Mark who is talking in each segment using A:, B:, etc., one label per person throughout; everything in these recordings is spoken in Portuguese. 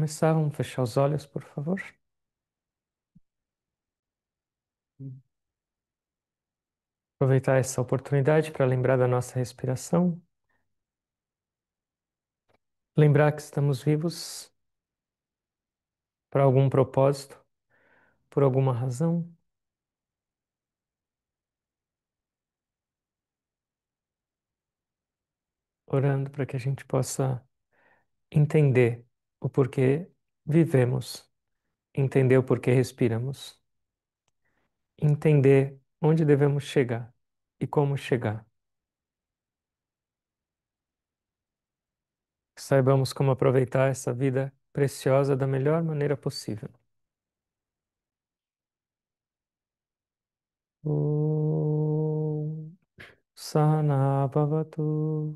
A: começar, vamos fechar os olhos, por favor. Aproveitar essa oportunidade para lembrar da nossa respiração, lembrar que estamos vivos para algum propósito, por alguma razão, orando para que a gente possa entender o porquê vivemos, entender o porquê respiramos, entender onde devemos chegar e como chegar. Que saibamos como aproveitar essa vida preciosa da melhor maneira possível. Om Sahana Bhavatu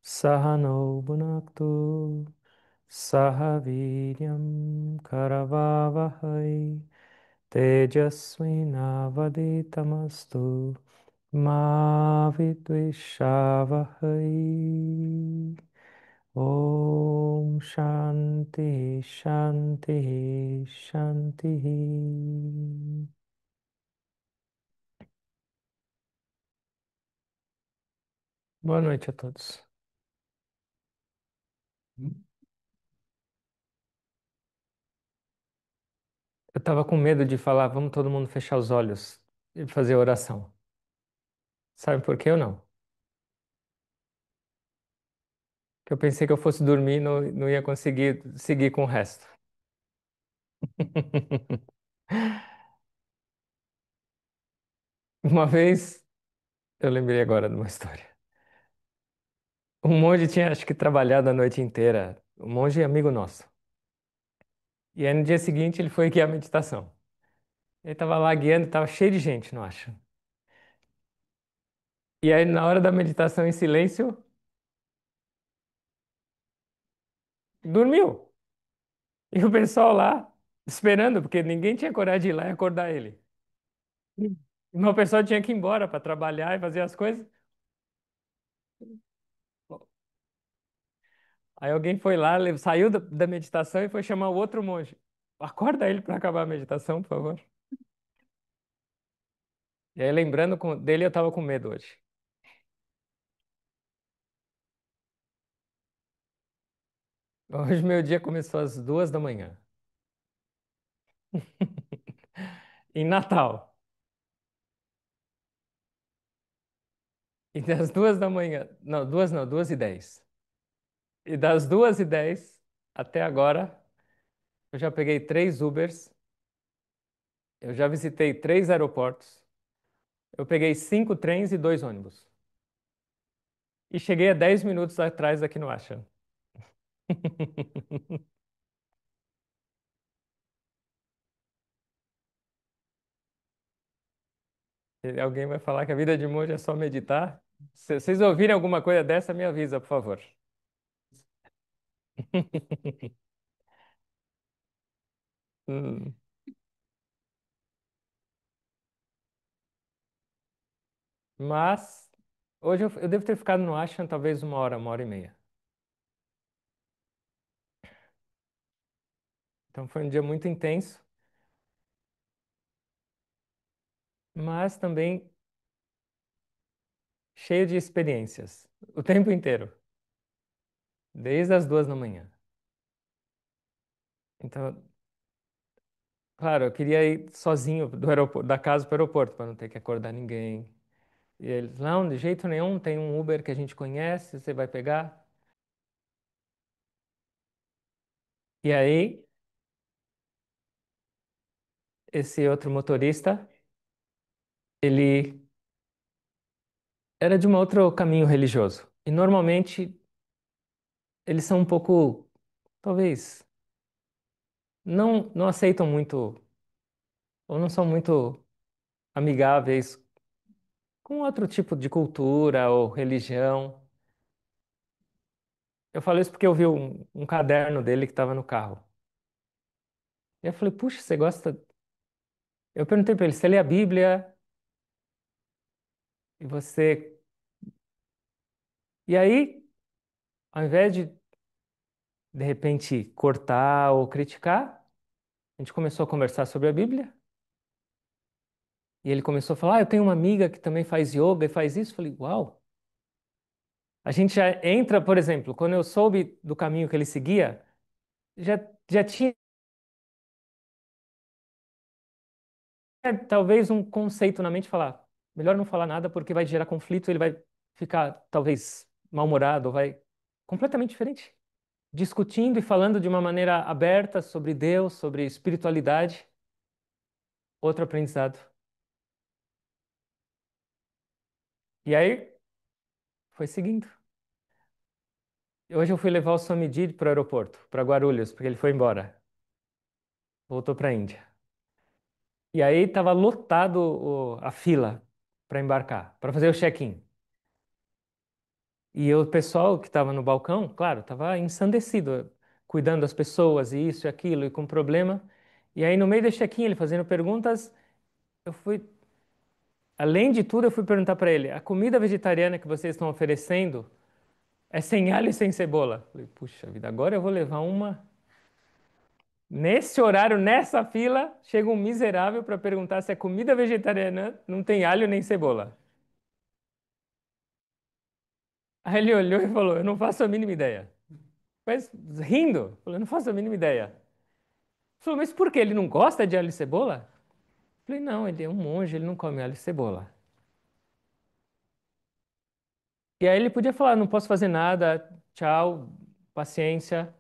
A: Sahano Bhunaktu Sahaviryam Karavavahai Tejasvinavaditamastu Ma Vidvishavahai. Om Shanti Shanti Shanti. Boa noite a todos. Eu tava com medo de falar, vamos todo mundo fechar os olhos e fazer oração. Sabe por que eu não? Que eu pensei que eu fosse dormir e não ia conseguir seguir com o resto. Uma vez, eu lembrei agora de uma história. Um monge tinha, acho que, trabalhado a noite inteira. Um monge amigo nosso. E aí no dia seguinte ele foi guiar a meditação. Ele tava lá guiando, tava cheio de gente, não acha? E aí na hora da meditação em silêncio, dormiu. E o pessoal lá, esperando, porque ninguém tinha coragem de ir lá e acordar ele. Mas o pessoal tinha que ir embora para trabalhar e fazer as coisas. Aí alguém foi lá, saiu da meditação e foi chamar o outro monge. Acorda ele para acabar a meditação, por favor. E aí, lembrando dele, eu tava com medo hoje. Hoje meu dia começou às 2 da manhã. Em Natal. E das 2 da manhã. Não, 2h10. E das 2h10 até agora, eu já peguei 3 Ubers. Eu já visitei 3 aeroportos. Eu peguei 5 trens e 2 ônibus. E cheguei a 10 minutos atrás aqui no Ashram. E alguém vai falar que a vida de monge é só meditar? Se vocês ouvirem alguma coisa dessa, me avisa, por favor. Hum, Mas hoje eu devo ter ficado no Ashram talvez uma hora e meia. Então foi um dia muito intenso, mas também cheio de experiências. O tempo inteiro, desde as 2 da manhã. Então, claro, eu queria ir sozinho do aeroporto, da casa para o aeroporto, para não ter que acordar ninguém. E eles, não, de jeito nenhum, tem um Uber que a gente conhece, você vai pegar. E aí, esse outro motorista, ele era de um outro caminho religioso. E normalmente eles são um pouco, talvez, não aceitam muito, ou não são muito amigáveis com outro tipo de cultura ou religião. Eu falo isso porque eu vi um caderno dele que estava no carro. E eu falei, puxa, você gosta? Eu perguntei para ele, você lê a Bíblia e você. E aí, ao invés de de repente, cortar ou criticar. A gente começou a conversar sobre a Bíblia. E ele começou a falar: eu tenho uma amiga que também faz yoga e faz isso. Eu falei: uau! A gente já entra, por exemplo, quando eu soube do caminho que ele seguia, já, já tinha talvez um conceito na mente de falar: melhor não falar nada porque vai gerar conflito, ele vai ficar talvez mal-humorado, ou vai completamente diferente. Discutindo e falando de uma maneira aberta sobre Deus, sobre espiritualidade, outro aprendizado. E aí foi seguindo. Hoje eu fui levar o Somidid para o aeroporto, para Guarulhos, porque ele foi embora, voltou para a Índia. E aí estava lotado a fila para embarcar, para fazer o check-in. E o pessoal que estava no balcão, claro, estava ensandecido, cuidando das pessoas, e isso e aquilo, e com problema. E aí, no meio do check-in, ele fazendo perguntas, eu fui, além de tudo, eu fui perguntar para ele: a comida vegetariana que vocês estão oferecendo é sem alho e sem cebola? Falei: puxa vida, agora eu vou levar uma. Nesse horário, nessa fila, chega um miserável para perguntar se a comida vegetariana não tem alho nem cebola. Aí ele olhou e falou: eu não faço a mínima ideia. Mas rindo, falou: eu não faço a mínima ideia. Falou: mas por quê? Ele não gosta de alho e cebola? Falei: não, ele é um monge, ele não come alho e cebola. E aí ele podia falar: não posso fazer nada, tchau, paciência.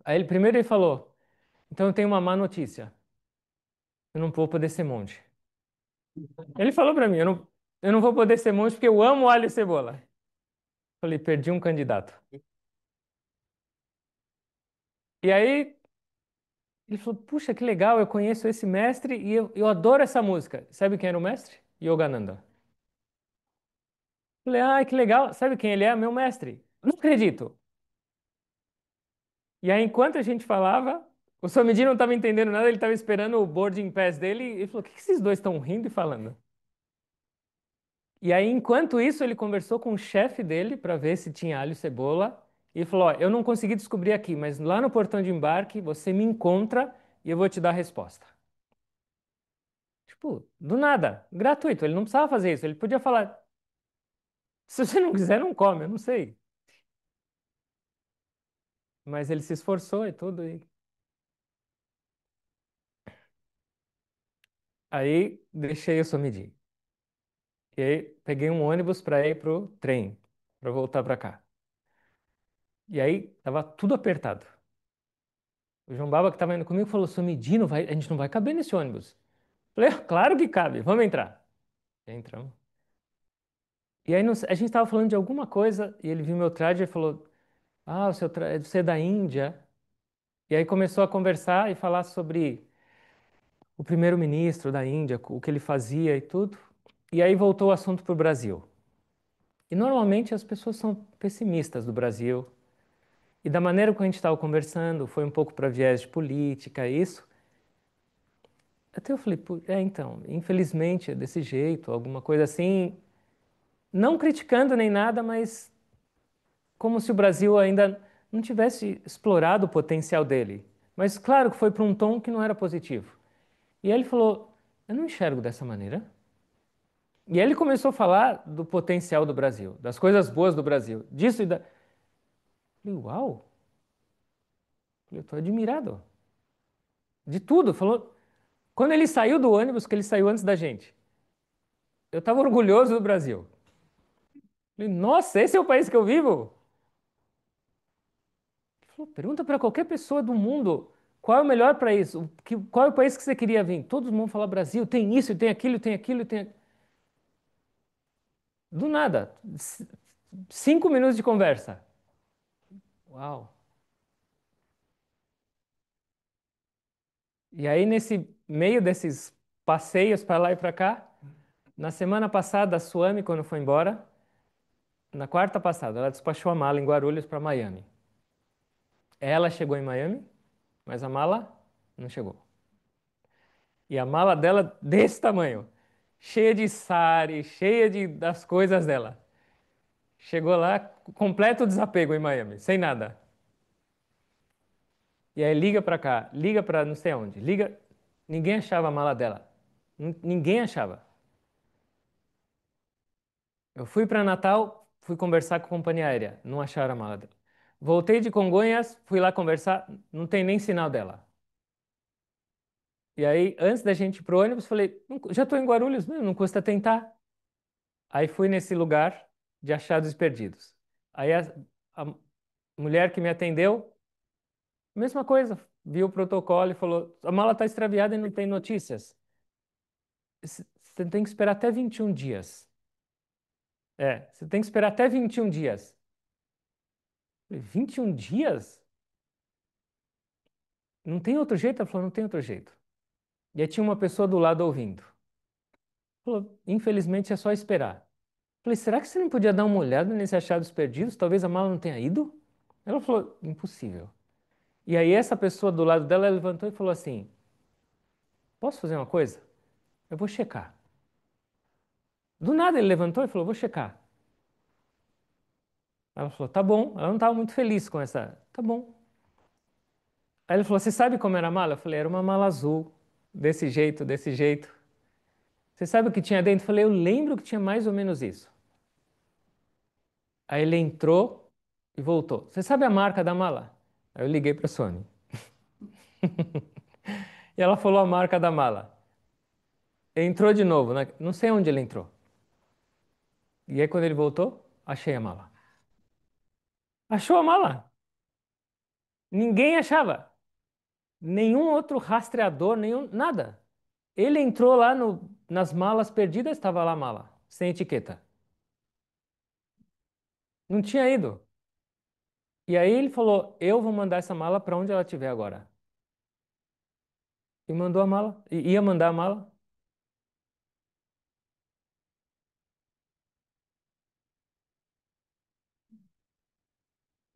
A: Aí ele primeiro ele falou: então eu tenho uma má notícia, eu não vou poder ser monge. Ele falou para mim: eu não vou poder ser monge porque eu amo alho e cebola. Falei: perdi um candidato. E aí ele falou: puxa, que legal, eu conheço esse mestre e eu adoro essa música. Sabe quem era o mestre? Yogananda. Falei: ah, que legal, sabe quem ele é? Meu mestre. Não acredito. E aí, enquanto a gente falava, o Somidi não estava entendendo nada, ele estava esperando o boarding pass dele e ele falou: o que que esses dois estão rindo e falando? E aí, enquanto isso, ele conversou com o chefe dele para ver se tinha alho e cebola e falou: ó, eu não consegui descobrir aqui, mas lá no portão de embarque você me encontra e eu vou te dar a resposta. Tipo, do nada, gratuito, ele não precisava fazer isso, ele podia falar: se você não quiser, não come, eu não sei. Mas ele se esforçou e tudo. E aí, deixei o Somidi. E aí peguei um ônibus para ir pro trem, para voltar para cá. E aí tava tudo apertado. O João Baba que estava indo comigo falou: Sumidino, a gente não vai caber nesse ônibus. Falei: "Ah, claro que cabe, vamos entrar." E aí entramos. E aí a gente estava falando de alguma coisa e ele viu meu traje e falou: ah, você é da Índia. E aí começou a conversar e falar sobre o primeiro-ministro da Índia, o que ele fazia e tudo. E aí voltou o assunto para o Brasil. E normalmente as pessoas são pessimistas do Brasil. E da maneira como a gente estava conversando, foi um pouco para viés de política, isso. Até eu falei: "Pô, é, então, infelizmente é desse jeito, alguma coisa assim, não criticando nem nada, mas como se o Brasil ainda não tivesse explorado o potencial dele. Mas claro que foi para um tom que não era positivo." E aí ele falou: eu não enxergo dessa maneira. E aí ele começou a falar do potencial do Brasil, das coisas boas do Brasil, disso e da. Eu falei: uau, eu estou admirado de tudo. Falou. Quando ele saiu do ônibus, que ele saiu antes da gente, eu estava orgulhoso do Brasil. Falei: nossa, esse é o país que eu vivo? Ele falou: pergunta para qualquer pessoa do mundo qual é o melhor país, qual é o país que você queria vir? Todo mundo fala Brasil, tem isso, tem aquilo, tem aquilo, tem. Do nada, 5 minutos de conversa. Uau! E aí, nesse meio desses passeios para lá e para cá, na semana passada, a Suami, quando foi embora, na quarta passada, ela despachou a mala em Guarulhos para Miami. Ela chegou em Miami, mas a mala não chegou. E a mala dela desse tamanho, cheia de sari, cheia das coisas dela. Chegou lá, completo desapego em Miami, sem nada. E aí liga pra cá, liga pra não sei onde, liga. Ninguém achava a mala dela. Ninguém achava. Eu fui pra Natal, fui conversar com a companhia aérea, não acharam a mala dela. Voltei de Congonhas, fui lá conversar, não tem nem sinal dela. E aí, antes da gente ir pro ônibus, falei, já tô em Guarulhos mesmo, não custa tentar. Aí fui nesse lugar de achados e perdidos. Aí a mulher que me atendeu, mesma coisa, viu o protocolo e falou: a mala está extraviada e não tem notícias. Você tem que esperar até 21 dias. É, você tem que esperar até 21 dias. Eu falei, 21 dias? Não tem outro jeito? Ela falou: não tem outro jeito. E aí tinha uma pessoa do lado ouvindo. Falou: infelizmente é só esperar. Eu falei: será que você não podia dar uma olhada nesses achados perdidos? Talvez a mala não tenha ido? Ela falou: impossível. E aí essa pessoa do lado dela levantou e falou assim: posso fazer uma coisa? Eu vou checar. Do nada ele levantou e falou: vou checar. Ela falou: tá bom. Ela não estava muito feliz com essa. Tá bom. Aí ele falou: você sabe como era a mala? Eu falei: era uma mala azul, desse jeito, desse jeito. Você sabe o que tinha dentro? Eu falei: eu lembro que tinha mais ou menos isso. Aí ele entrou e voltou. Você sabe a marca da mala? Aí eu liguei para a Sony. E ela falou a marca da mala. Entrou de novo, né? Não sei onde ele entrou. E aí quando ele voltou, achei a mala. Achou a mala? Ninguém achava. Nenhum outro rastreador, nenhum, nada. Ele entrou lá nas malas perdidas, estava lá a mala, sem etiqueta. Não tinha ido. E aí ele falou: eu vou mandar essa mala para onde ela estiver agora. E mandou a mala, e ia mandar a mala.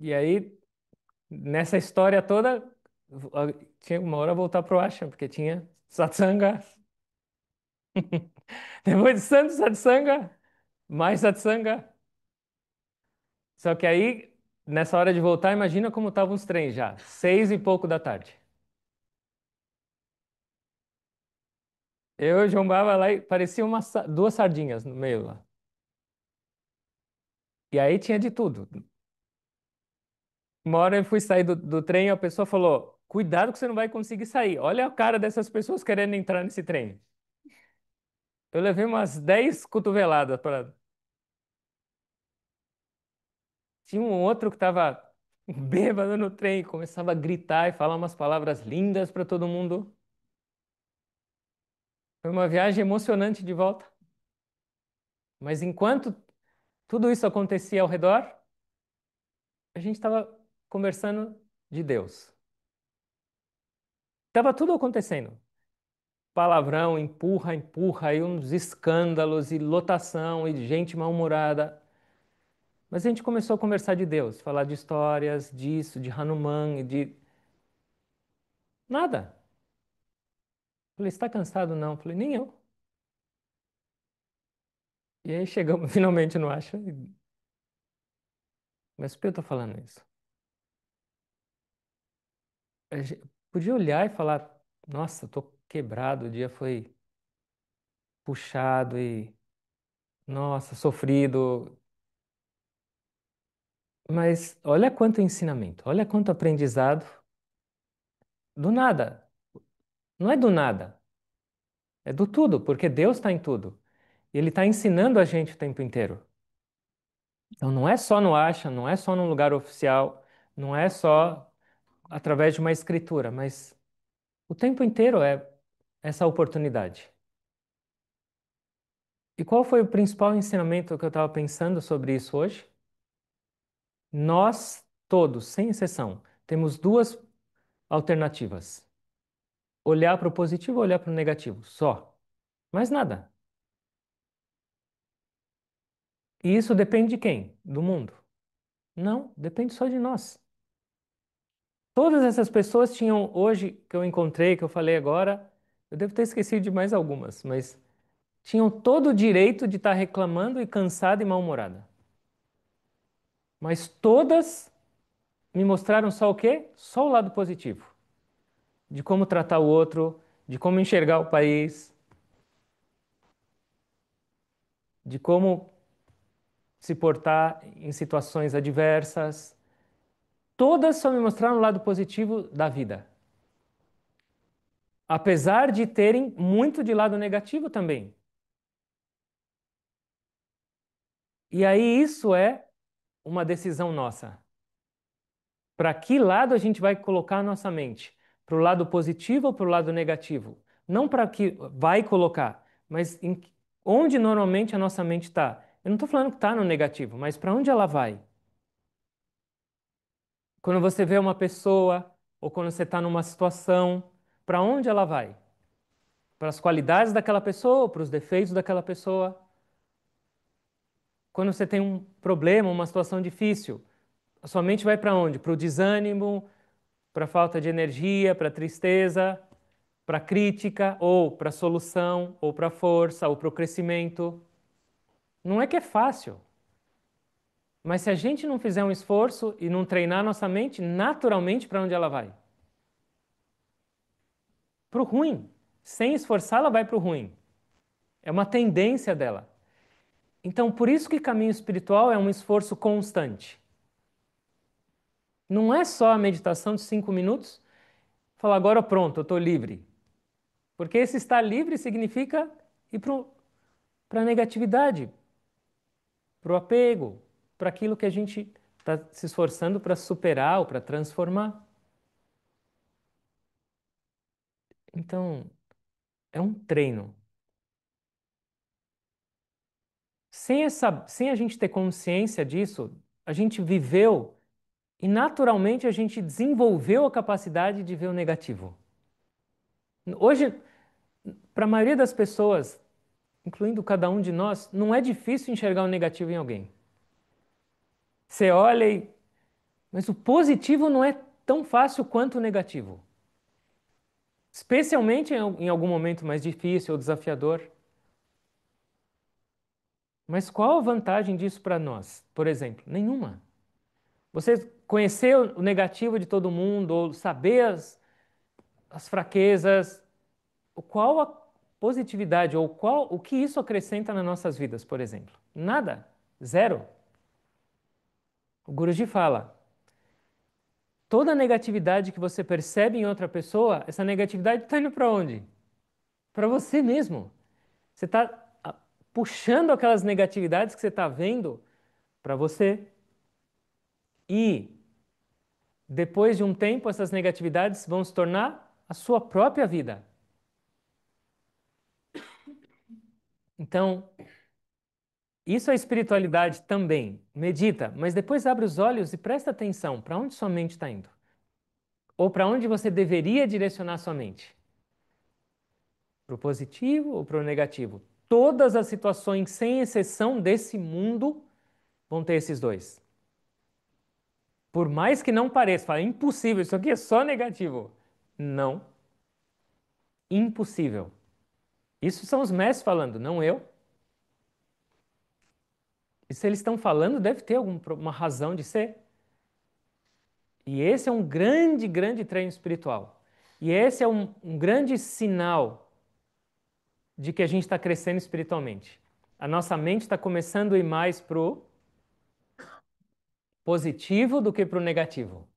A: E aí, nessa história toda, tinha uma hora voltar pro ashram, porque tinha satsanga. Depois de santo satsanga, mais satsanga. Só que aí, nessa hora de voltar, imagina como estavam os trens já, 6 e pouco da tarde. Eu e o João Bava lá e parecia duas sardinhas no meio lá. E aí tinha de tudo. Uma hora eu fui sair do trem e a pessoa falou: cuidado que você não vai conseguir sair. Olha a cara dessas pessoas querendo entrar nesse trem. Eu levei umas 10 cotoveladas para. Tinha um outro que estava bêbado no trem, e começava a gritar e falar umas palavras lindas para todo mundo. Foi uma viagem emocionante de volta. Mas enquanto tudo isso acontecia ao redor, a gente estava conversando de Deus. Estava tudo acontecendo. Palavrão, empurra, empurra, e uns escândalos, e lotação, e gente mal-humorada. Mas a gente começou a conversar de Deus, falar de histórias, disso, de Hanuman, e de nada. Falei: está cansado? Não. Falei: nem eu. E aí chegamos finalmente no Acha. Mas por que eu tô falando isso? Podia olhar e falar: nossa, tô quebrado, o dia foi puxado e, nossa, sofrido. Mas olha quanto ensinamento, olha quanto aprendizado. Do nada. Não é do nada, é do tudo, porque Deus está em tudo. E Ele está ensinando a gente o tempo inteiro. Então não é só no Acha, não é só num lugar oficial, não é só através de uma escritura, mas o tempo inteiro é essa oportunidade. E qual foi o principal ensinamento que eu estava pensando sobre isso hoje? Nós todos, sem exceção, temos duas alternativas: olhar para o positivo ou olhar para o negativo, só. Mais nada. E isso depende de quem? Do mundo? Não, depende só de nós. Todas essas pessoas tinham, hoje que eu encontrei, que eu falei agora, eu devo ter esquecido de mais algumas, mas tinham todo o direito de estar reclamando e cansada e mal-humorada. Mas todas me mostraram só o quê? Só o lado positivo. de como tratar o outro, de como enxergar o país, de como se portar em situações adversas. Todas só me mostraram o lado positivo da vida, apesar de terem muito de lado negativo também. E aí isso é uma decisão nossa. Para que lado a gente vai colocar a nossa mente? Para o lado positivo ou para o lado negativo? Não para que vai colocar, mas onde normalmente a nossa mente está. Eu não estou falando que está no negativo, mas para onde ela vai? Quando você vê uma pessoa ou quando você está numa situação, para onde ela vai? Para as qualidades daquela pessoa ou para os defeitos daquela pessoa? Quando você tem um problema, uma situação difícil, a sua mente vai para onde? Para o desânimo, para a falta de energia, para a tristeza, para a crítica, ou para a solução, ou para a força, ou para o crescimento. Não é que é fácil, mas se a gente não fizer um esforço e não treinar nossa mente, naturalmente para onde ela vai? Para o ruim. Sem esforçar, ela vai para o ruim. É uma tendência dela. Então, por isso que caminho espiritual é um esforço constante. Não é só a meditação de 5 minutos, falar agora pronto, eu estou livre. Porque esse estar livre significa ir para a negatividade, para o apego, para aquilo que a gente está se esforçando para superar ou para transformar. Então, é um treino. Sem a gente ter consciência disso, a gente viveu e naturalmente a gente desenvolveu a capacidade de ver o negativo. Hoje, para a maioria das pessoas, incluindo cada um de nós, não é difícil enxergar o negativo em alguém. Você olha e. Mas o positivo não é tão fácil quanto o negativo. Especialmente em algum momento mais difícil ou desafiador. Mas qual a vantagem disso para nós, por exemplo? Nenhuma. Você conhecer o negativo de todo mundo, ou saber as fraquezas, qual a positividade, ou o que isso acrescenta nas nossas vidas, por exemplo? Nada. Zero. O Guruji fala: toda negatividade que você percebe em outra pessoa, essa negatividade está indo para onde? Para você mesmo. Você está puxando aquelas negatividades que você está vendo para você. E depois de um tempo, essas negatividades vão se tornar a sua própria vida. Então, isso é espiritualidade também. Medita, mas depois abre os olhos e presta atenção para onde sua mente está indo. Ou para onde você deveria direcionar sua mente. Para o positivo ou para o negativo. Todas as situações, sem exceção desse mundo, vão ter esses dois. Por mais que não pareça, fala, impossível, isso aqui é só negativo. Não, impossível. Isso são os mestres falando, não eu. E se eles estão falando, deve ter alguma razão de ser. E esse é um grande, grande treino espiritual. E esse é um grande sinal de que a gente está crescendo espiritualmente. A nossa mente está começando a ir mais para o positivo do que para o negativo.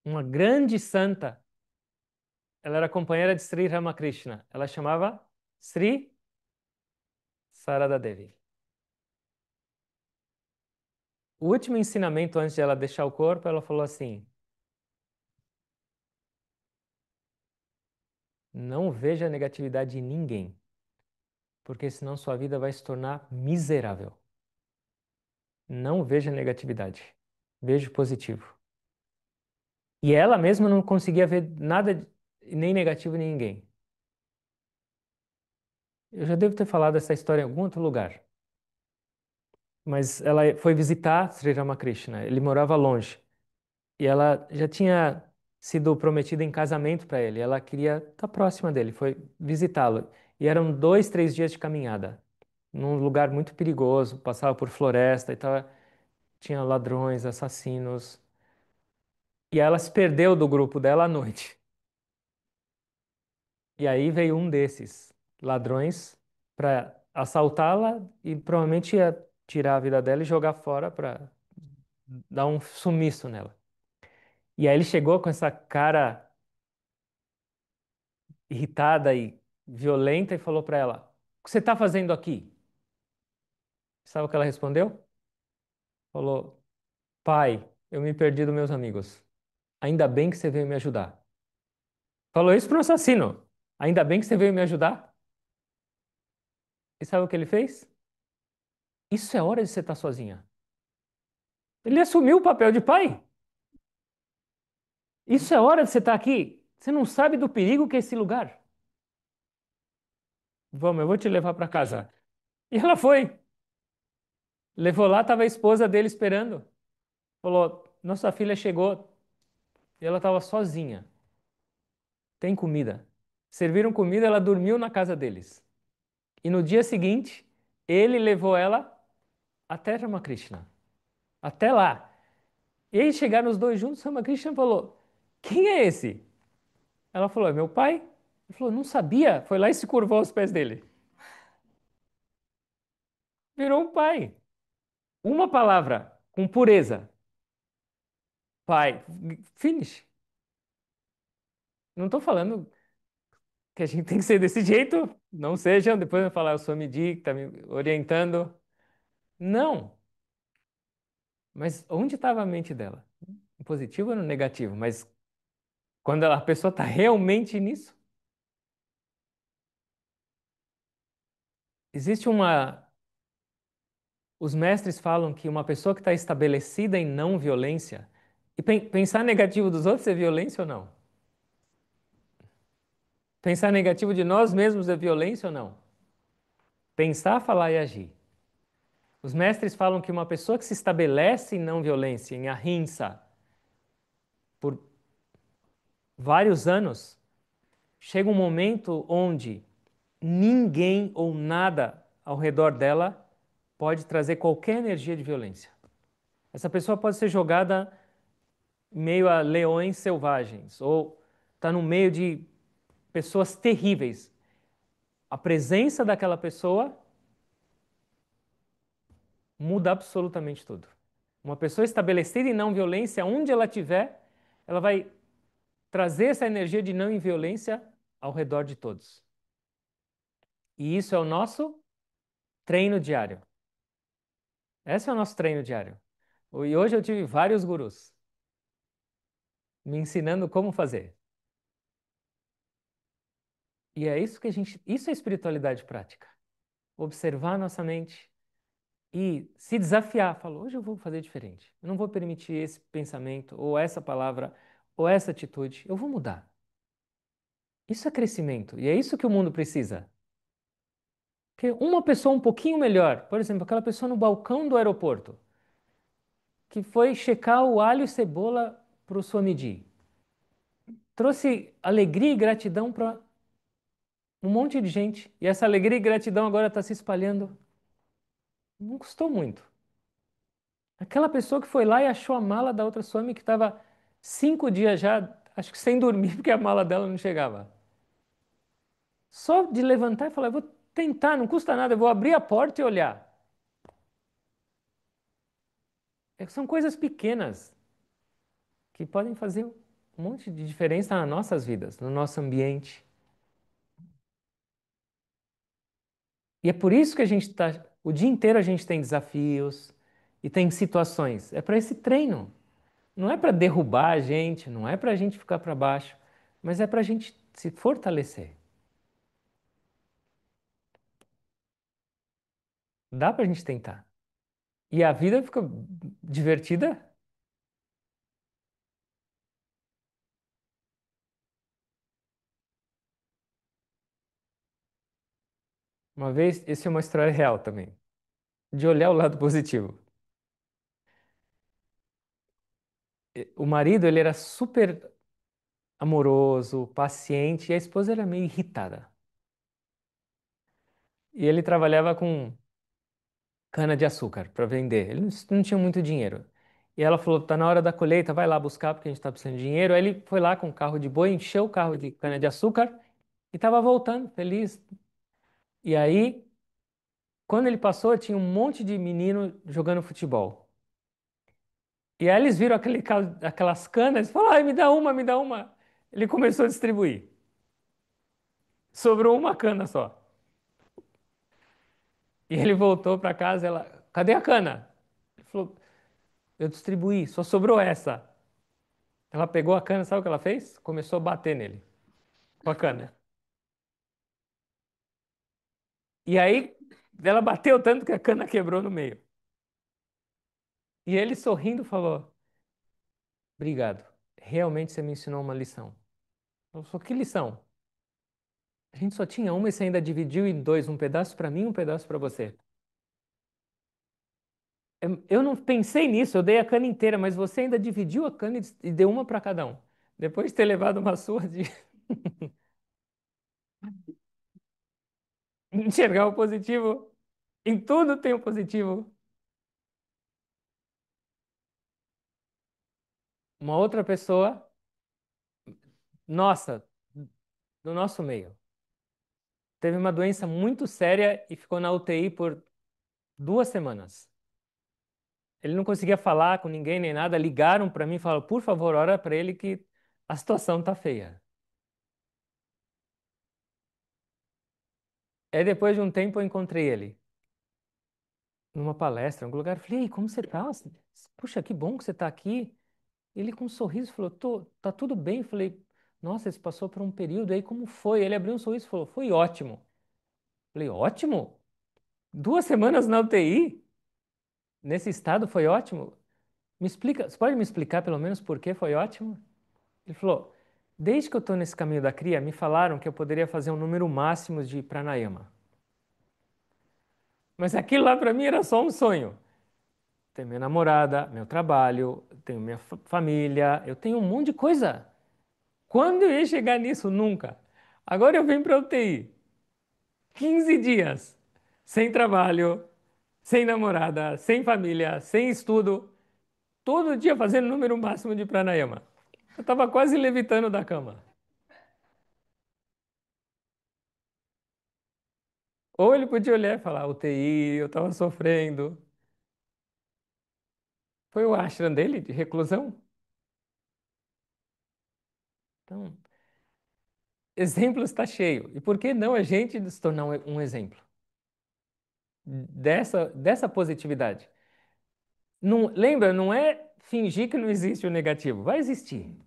A: Uma grande santa, ela era companheira de Sri Ramakrishna. Ela chamava Sri Sarada Devi. O último ensinamento antes de ela deixar o corpo, ela falou assim: não veja negatividade em ninguém, porque senão sua vida vai se tornar miserável. Não veja negatividade, veja o positivo. E ela mesma não conseguia ver nada nem negativo em ninguém. Eu já devo ter falado essa história em algum outro lugar, mas ela foi visitar Sri Ramakrishna. Ele morava longe e ela já tinha sido prometida em casamento para ele. Ela queria estar próxima dele, foi visitá-lo. E eram 2, 3 dias de caminhada, num lugar muito perigoso, passava por floresta e tal. Tinha ladrões, assassinos. E ela se perdeu do grupo dela à noite. E aí veio um desses ladrões para assaltá-la e provavelmente ia tirar a vida dela e jogar fora para dar um sumiço nela. E aí ele chegou com essa cara irritada e violenta e falou para ela: O que você está fazendo aqui? Sabe o que ela respondeu? Falou: Pai, eu me perdi dos meus amigos. Ainda bem que você veio me ajudar. Falou isso para um assassino. Ainda bem que você veio me ajudar. E sabe o que ele fez? Isso é hora de você estar sozinha. Ele assumiu o papel de pai. Isso é hora de você estar aqui. Você não sabe do perigo que é esse lugar. Vamos, eu vou te levar para casa. E ela foi. Levou lá, estava a esposa dele esperando. Falou: Nossa filha chegou. E ela estava sozinha. Tem comida. Serviram comida, ela dormiu na casa deles. E no dia seguinte, ele levou ela até Ramakrishna. Até lá. E aí chegaram os dois juntos, Ramakrishna falou: Quem é esse? Ela falou: É meu pai. Ele falou: Não sabia. Foi lá e se curvou aos pés dele. Virou um pai. Uma palavra, com pureza. Pai. Finish. Não estou falando que a gente tem que ser desse jeito. Não sejam. Depois vai falar: Eu sou a Midi, que está me orientando. Não. Mas onde estava a mente dela? No positivo ou no negativo? Mas quando a pessoa está realmente nisso, existe uma. Os mestres falam que uma pessoa que está estabelecida em não violência, e pensar negativo dos outros é violência ou não? Pensar negativo de nós mesmos é violência ou não? Pensar, falar e agir. Os mestres falam que uma pessoa que se estabelece em não violência, em ahimsa, por vários anos, chega um momento onde ninguém ou nada ao redor dela pode trazer qualquer energia de violência. Essa pessoa pode ser jogada em meio a leões selvagens ou está no meio de pessoas terríveis. A presença daquela pessoa muda absolutamente tudo. Uma pessoa estabelecida em não violência, onde ela estiver, ela vai trazer essa energia de não violência ao redor de todos. E isso é o nosso treino diário. Esse é o nosso treino diário. E hoje eu tive vários gurus me ensinando como fazer. E é isso que a gente, isso é espiritualidade prática. Observar a nossa mente e se desafiar. Falar, hoje eu vou fazer diferente. Eu não vou permitir esse pensamento, ou essa palavra, ou essa atitude. Eu vou mudar. Isso é crescimento. E é isso que o mundo precisa. Porque uma pessoa um pouquinho melhor, por exemplo, aquela pessoa no balcão do aeroporto, que foi checar o alho e cebola para o Swamiji, trouxe alegria e gratidão para um monte de gente. E essa alegria e gratidão agora está se espalhando. Não custou muito. Aquela pessoa que foi lá e achou a mala da outra Swami que estava 5 dias já, acho que sem dormir, porque a mala dela não chegava. Só de levantar e falar, eu vou tentar, não custa nada, eu vou abrir a porta e olhar. São coisas pequenas que podem fazer um monte de diferença nas nossas vidas, no nosso ambiente. E é por isso que a gente está, o dia inteiro a gente tem desafios e tem situações. É para esse treino. Não é para derrubar a gente, não é para a gente ficar para baixo, mas é para a gente se fortalecer. Dá para a gente tentar. E a vida fica divertida. Uma vez, essa é uma história real também, de olhar o lado positivo. O marido, ele era super amoroso, paciente, e a esposa era meio irritada. E ele trabalhava com cana de açúcar para vender. Ele não tinha muito dinheiro. E ela falou, tá na hora da colheita, vai lá buscar porque a gente tá precisando de dinheiro. Aí ele foi lá com o carro de boi, encheu o carro de cana-de-açúcar e tava voltando, feliz. E aí, quando ele passou, tinha um monte de menino jogando futebol. E aí eles viram aquelas canas e falaram, ai, me dá uma, me dá uma. Ele começou a distribuir. Sobrou uma cana só. E ele voltou para casa, ela, cadê a cana? Ele falou, eu distribuí, só sobrou essa. Ela pegou a cana, sabe o que ela fez? Começou a bater nele com a cana. E aí ela bateu tanto que a cana quebrou no meio. E ele sorrindo falou, obrigado, realmente você me ensinou uma lição. Eu falei, que lição? A gente só tinha uma e você ainda dividiu em dois, um pedaço para mim e um pedaço para você. Eu não pensei nisso, eu dei a cana inteira, mas você ainda dividiu a cana e deu uma para cada um. Depois de ter levado uma surra de enxergar o positivo, em tudo tem o positivo. Uma outra pessoa, nossa, do nosso meio, teve uma doença muito séria e ficou na UTI por 2 semanas. Ele não conseguia falar com ninguém nem nada, ligaram para mim e falaram, por favor, ora para ele que a situação tá feia. Aí depois de um tempo eu encontrei ele numa palestra, em algum lugar. Eu falei, "Ei, como você tá? Puxa, que bom que você tá aqui." Ele com um sorriso falou, tá tudo bem. Eu falei, nossa, você passou por um período aí, como foi? Ele abriu um sorriso e falou, foi ótimo. Eu falei, ótimo? 2 semanas na UTI? Nesse estado foi ótimo? Me explica, você pode me explicar pelo menos por que foi ótimo? Ele falou, desde que eu estou nesse caminho da cria, me falaram que eu poderia fazer um número máximo de pranayama. Mas aquilo lá para mim era só um sonho. Tenho minha namorada, meu trabalho, tenho minha família, eu tenho um monte de coisa. Quando eu ia chegar nisso? Nunca. Agora eu venho para UTI. 15 dias sem trabalho, sem namorada, sem família, sem estudo, todo dia fazendo o número máximo de pranayama. Eu estava quase levitando da cama. Ou ele podia olhar e falar, UTI, eu estava sofrendo. Foi o ashram dele, de reclusão. Então, exemplo está cheio. E por que não a gente se tornar um exemplo dessa positividade? Não, lembra, não é fingir que não existe o negativo. Vai existir.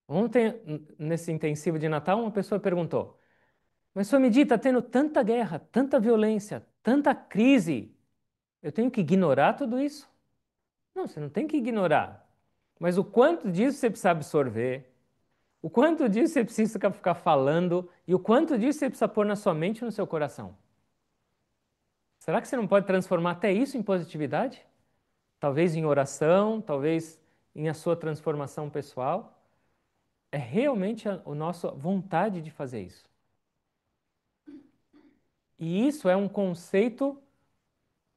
A: Ontem, nesse intensivo de Natal, uma pessoa perguntou: Mas, senhor Medi, está tendo tanta guerra, tanta violência, tanta crise. Eu tenho que ignorar tudo isso? Não, você não tem que ignorar. Mas o quanto disso você precisa absorver, o quanto disso você precisa ficar falando e o quanto disso você precisa pôr na sua mente e no seu coração. Será que você não pode transformar até isso em positividade? Talvez em oração, talvez em a sua transformação pessoal. É realmente a nossa vontade de fazer isso. E isso é um conceito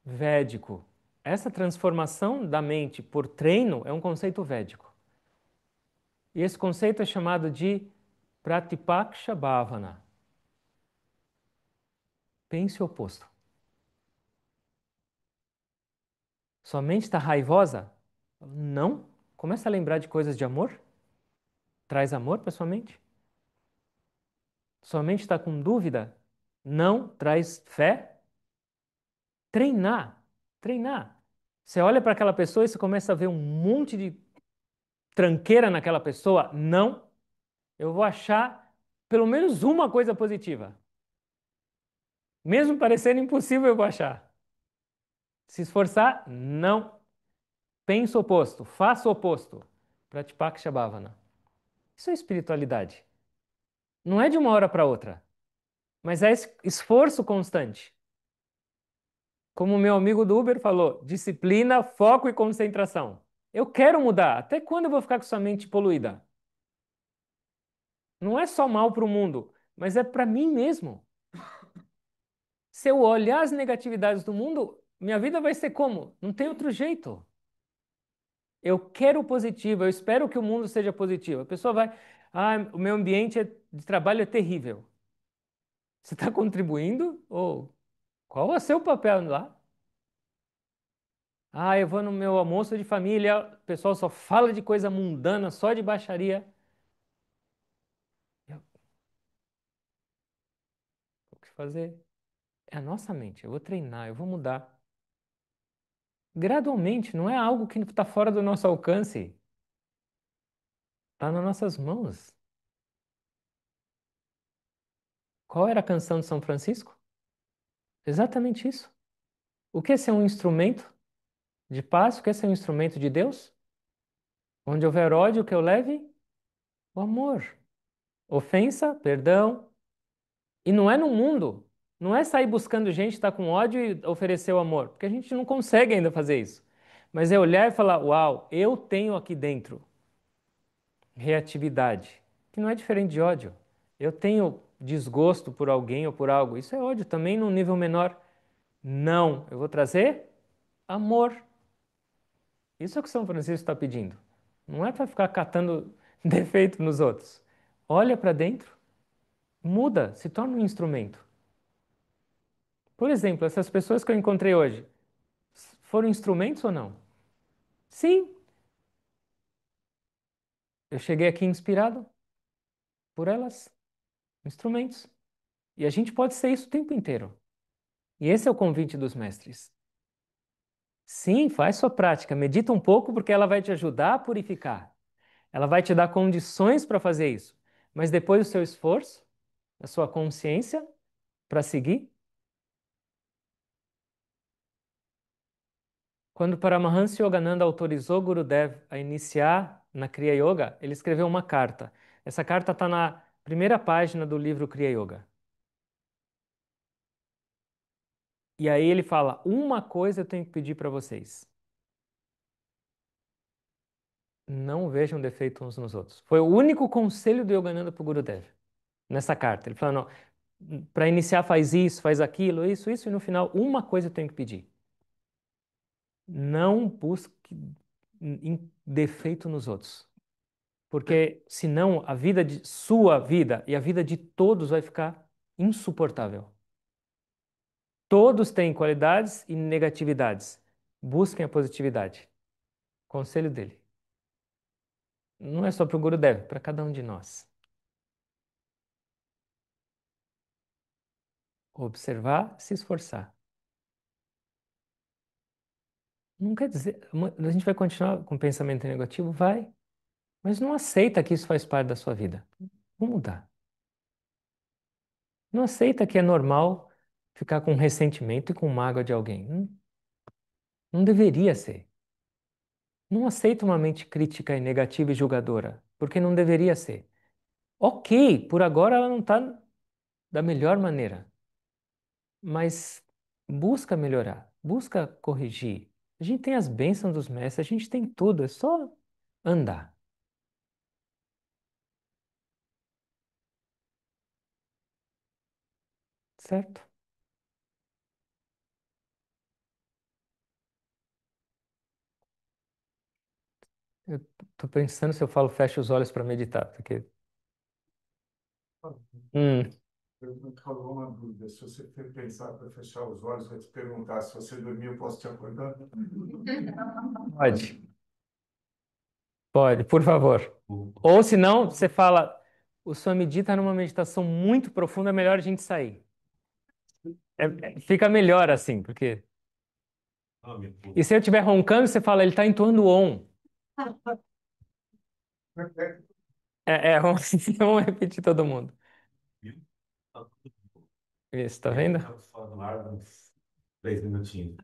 A: védico. Essa transformação da mente por treino é um conceito védico. E esse conceito é chamado de Pratipaksha Bhavana. Pense o oposto. Sua mente está raivosa? Não. Começa a lembrar de coisas de amor. Traz amor para sua mente. Sua mente está com dúvida? Não. Traz fé. Treinar. Treinar. Você olha para aquela pessoa e você começa a ver um monte de tranqueira naquela pessoa? Não. Eu vou achar pelo menos uma coisa positiva. Mesmo parecendo impossível, eu vou achar. Se esforçar? Não. Pensa o oposto. Faça o oposto. Pratipaksha Bhavana. Isso é espiritualidade. Não é de uma hora para outra, mas é esforço constante. Como o meu amigo do Uber falou, disciplina, foco e concentração. Eu quero mudar. Até quando eu vou ficar com sua mente poluída? Não é só mal para o mundo, mas é para mim mesmo. Se eu olhar as negatividades do mundo, Minha vida vai ser como? Não tem outro jeito. Eu quero o positivo, eu espero que o mundo seja positivo. A pessoa vai, ah, o meu ambiente de trabalho é terrível. Você está contribuindo? Ou qual é o seu papel lá? Ah, eu vou no meu almoço de família, o pessoal só fala de coisa mundana, só de baixaria. O que fazer? É a nossa mente. Eu vou treinar, eu vou mudar. Gradualmente, não é algo que está fora do nosso alcance. Está nas nossas mãos. Qual era a canção de São Francisco? Exatamente isso. O que é ser um instrumento de paz? O que é ser um instrumento de Deus? Onde houver ódio, que eu leve o amor. Ofensa, perdão. E não é no mundo. Não é sair buscando gente que está com ódio e oferecer o amor. Porque a gente não consegue ainda fazer isso. Mas é olhar e falar: Uau, eu tenho aqui dentro reatividade, que não é diferente de ódio. Eu tenho desgosto por alguém ou por algo. Isso é ódio também num nível menor. Não, eu vou trazer amor. Isso é o que São Francisco está pedindo. Não é para ficar catando defeito nos outros. Olha para dentro, muda, se torna um instrumento. Por exemplo, essas pessoas que eu encontrei hoje, foram instrumentos ou não? Sim, eu cheguei aqui inspirado por elas, instrumentos. E a gente pode ser isso o tempo inteiro. E esse é o convite dos mestres. Sim, faz sua prática, medita um pouco porque ela vai te ajudar a purificar. Ela vai te dar condições para fazer isso. Mas depois do seu esforço, a sua consciência para seguir, quando Paramahansa Yogananda autorizou Gurudev a iniciar na Kriya Yoga, ele escreveu uma carta. Essa carta está na primeira página do livro Kriya Yoga. E aí ele fala: uma coisa eu tenho que pedir para vocês. Não vejam defeito uns nos outros. Foi o único conselho do Yogananda para o Gurudev nessa carta. Ele falou: para iniciar faz isso, faz aquilo, isso, e no final uma coisa eu tenho que pedir. Não busque defeito nos outros. Porque senão a vida de sua vida e a vida de todos vai ficar insuportável. Todos têm qualidades e negatividades. Busquem a positividade. Conselho dele. Não é só para o Gurudev, para cada um de nós. Observar, se esforçar. Não quer dizer, a gente vai continuar com pensamento negativo? Vai, mas não aceita que isso faz parte da sua vida. Vamos mudar. Não aceita que é normal ficar com ressentimento e com mágoa de alguém. Não deveria ser. Não aceita uma mente crítica e negativa e julgadora, porque não deveria ser. Ok, por agora ela não está da melhor maneira, mas busca melhorar, busca corrigir. A gente tem as bênçãos dos mestres, a gente tem tudo, é só andar, certo? Eu tô pensando se eu falo fecha os olhos para meditar, porque. Hum,
B: Eu falou uma dúvida. Se você for pensar para fechar os olhos, vai te perguntar se você dormir, eu posso te acordar?
A: pode, pode, por favor. Ou se não, você fala, o senhor medita numa meditação muito profunda, é melhor a gente sair. Fica melhor assim, porque. E se eu estiver roncando, você fala, ele está entoando on. Vamos repetir todo mundo. Isso, tá vendo?
B: Uns 3 minutinhos.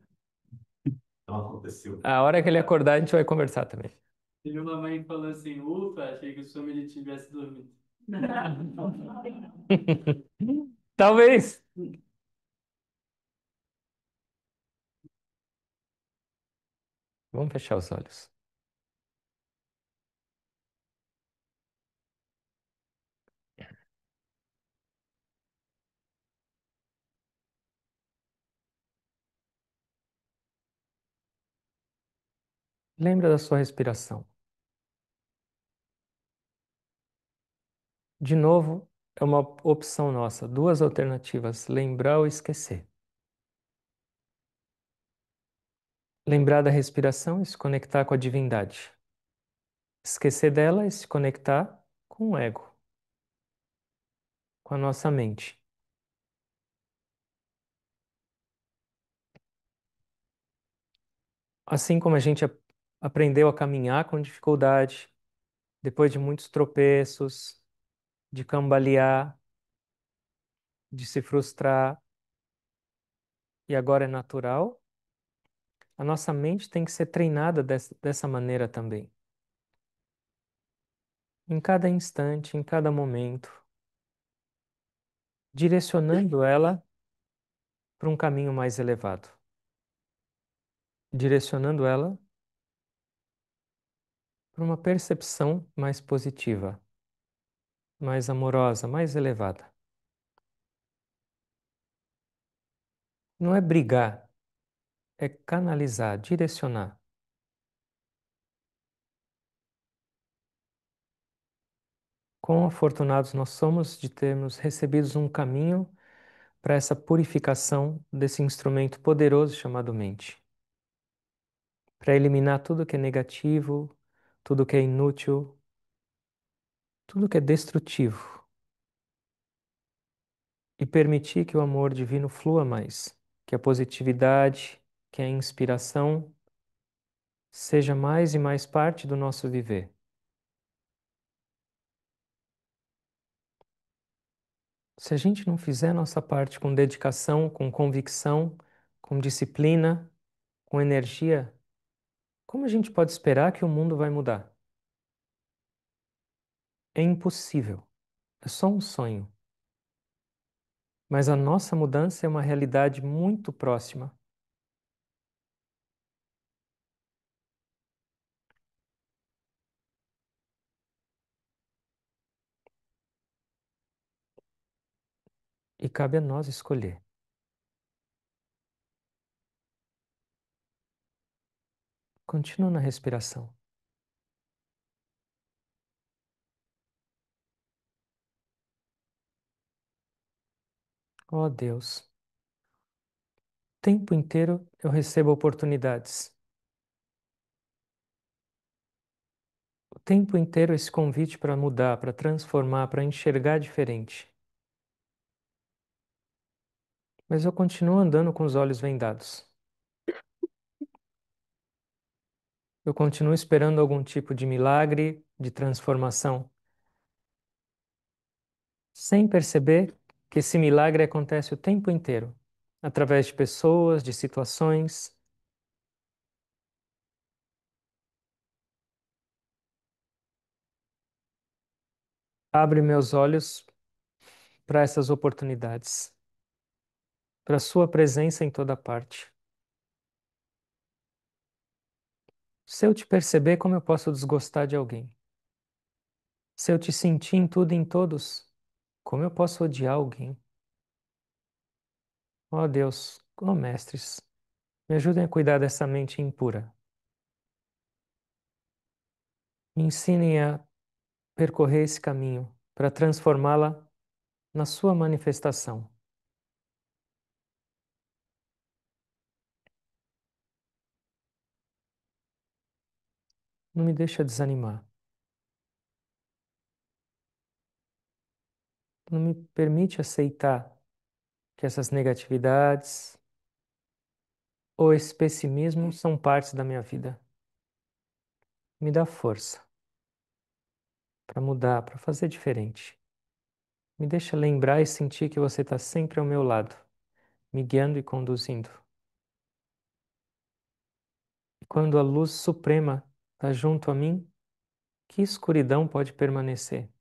B: Não aconteceu.
A: A hora que ele acordar, a gente vai conversar também.
C: Teve uma mãe que falou assim, ufa, achei que o seu menino tivesse dormido.
A: Talvez. Vamos fechar os olhos. Lembra da sua respiração. De novo, é uma opção nossa, duas alternativas: lembrar ou esquecer. Lembrar da respiração e se conectar com a divindade. Esquecer dela e se conectar com o ego, com a nossa mente. Assim como a gente aprendeu a caminhar com dificuldade, depois de muitos tropeços, de cambalear, de se frustrar, e agora é natural, a nossa mente tem que ser treinada dessa maneira também. Em cada instante, em cada momento, direcionando ela para um caminho mais elevado, direcionando ela para uma percepção mais positiva, mais amorosa, mais elevada. Não é brigar, é canalizar, direcionar. Quão afortunados nós somos de termos recebido um caminho para essa purificação desse instrumento poderoso chamado mente, para eliminar tudo que é negativo, tudo que é inútil, tudo que é destrutivo e permitir que o amor divino flua mais, que a positividade, que a inspiração seja mais e mais parte do nosso viver. Se a gente não fizer nossa parte com dedicação, com convicção, com disciplina, com energia, como a gente pode esperar que o mundo vai mudar? É impossível. É só um sonho. Mas a nossa mudança é uma realidade muito próxima. E cabe a nós escolher. Continua na respiração. Ó Deus, o tempo inteiro eu recebo oportunidades. O tempo inteiro esse convite para mudar, para transformar, para enxergar diferente. Mas eu continuo andando com os olhos vendados. Eu continuo esperando algum tipo de milagre, de transformação, sem perceber que esse milagre acontece o tempo inteiro, através de pessoas, de situações. Abre meus olhos para essas oportunidades, para a Sua presença em toda parte. Se eu te perceber, como eu posso desgostar de alguém? Se eu te sentir em tudo e em todos, como eu posso odiar alguém? Ó Deus, ó mestres, me ajudem a cuidar dessa mente impura. Me ensinem a percorrer esse caminho para transformá-la na Sua manifestação. Não me deixa desanimar. Não me permite aceitar que essas negatividades ou esse pessimismo são partes da minha vida. Me dá força para mudar, para fazer diferente. Me deixa lembrar e sentir que você está sempre ao meu lado, me guiando e conduzindo. E quando a luz suprema está junto a mim, que escuridão pode permanecer?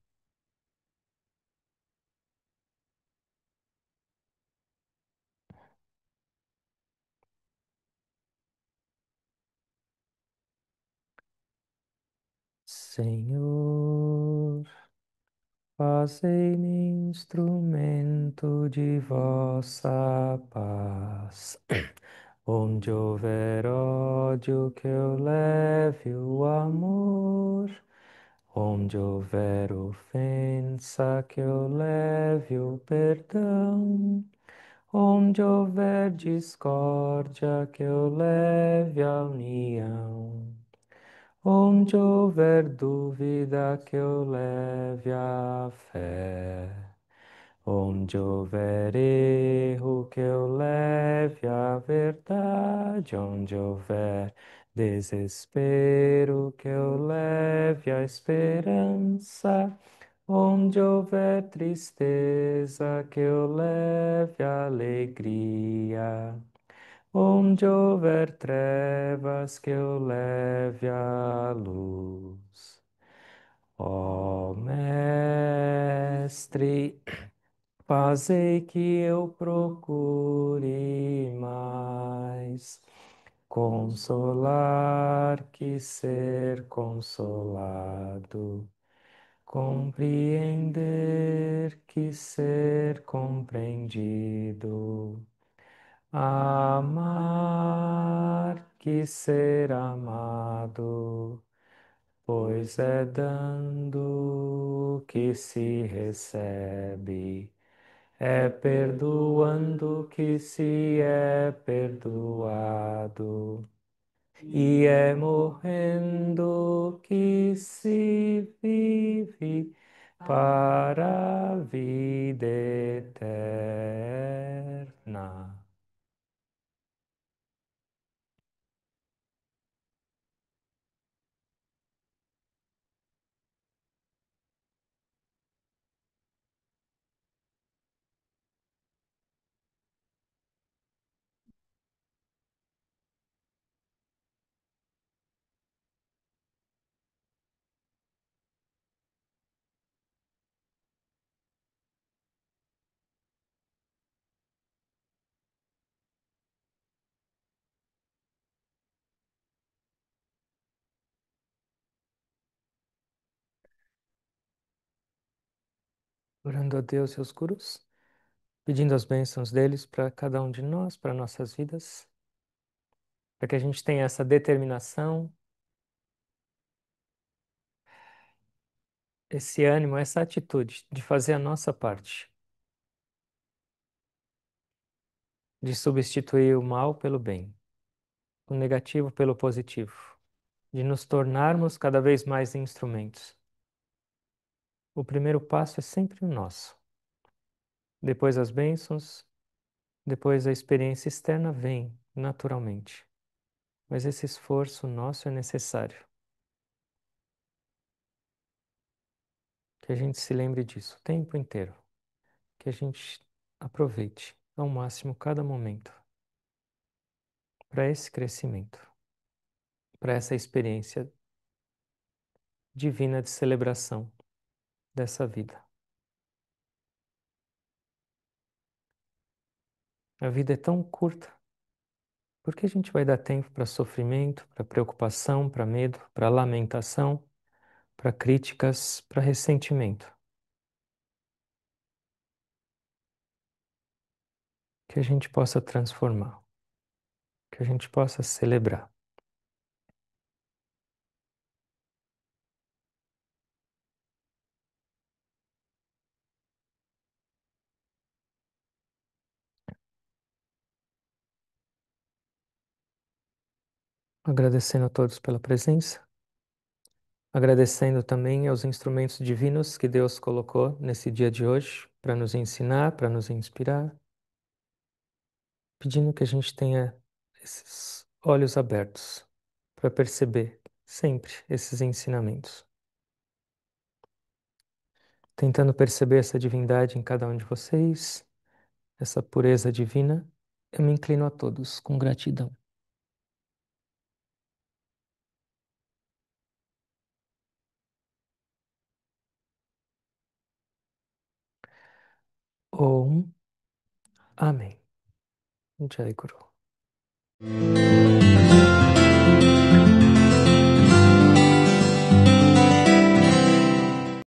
A: Senhor, fazei-me instrumento de vossa paz. Onde houver ódio, que eu leve o amor. Onde houver ofensa, que eu leve o perdão. Onde houver discórdia, que eu leve a união. Onde houver dúvida, que eu leve a fé. Onde houver erro, que eu leve a verdade. Onde houver desespero, que eu leve a esperança. Onde houver tristeza, que eu leve a alegria. Onde houver trevas, que eu leve a luz. Ó Mestre, fazei que eu procure mais consolar que ser consolado, compreender que ser compreendido, amar que ser amado, pois é dando que se recebe. É perdoando que se é perdoado, e é morrendo que se vive para a vida eterna. Orando a Deus e aos gurus, pedindo as bênçãos deles para cada um de nós, para nossas vidas, para que a gente tenha essa determinação, esse ânimo, essa atitude de fazer a nossa parte, de substituir o mal pelo bem, o negativo pelo positivo, de nos tornarmos cada vez mais instrumentos. O primeiro passo é sempre o nosso. Depois as bênçãos, depois a experiência externa vem naturalmente. Mas esse esforço nosso é necessário. Que a gente se lembre disso o tempo inteiro. Que a gente aproveite ao máximo cada momento para esse crescimento, para essa experiência divina de celebração dessa vida. A vida é tão curta, por que a gente vai dar tempo para sofrimento, para preocupação, para medo, para lamentação, para críticas, para ressentimento? Que a gente possa transformar, que a gente possa celebrar. Agradecendo a todos pela presença, agradecendo também aos instrumentos divinos que Deus colocou nesse dia de hoje para nos ensinar, para nos inspirar, pedindo que a gente tenha esses olhos abertos para perceber sempre esses ensinamentos, tentando perceber essa divindade em cada um de vocês, essa pureza divina. Eu me inclino a todos com gratidão. Om. Amém. Jai Guru.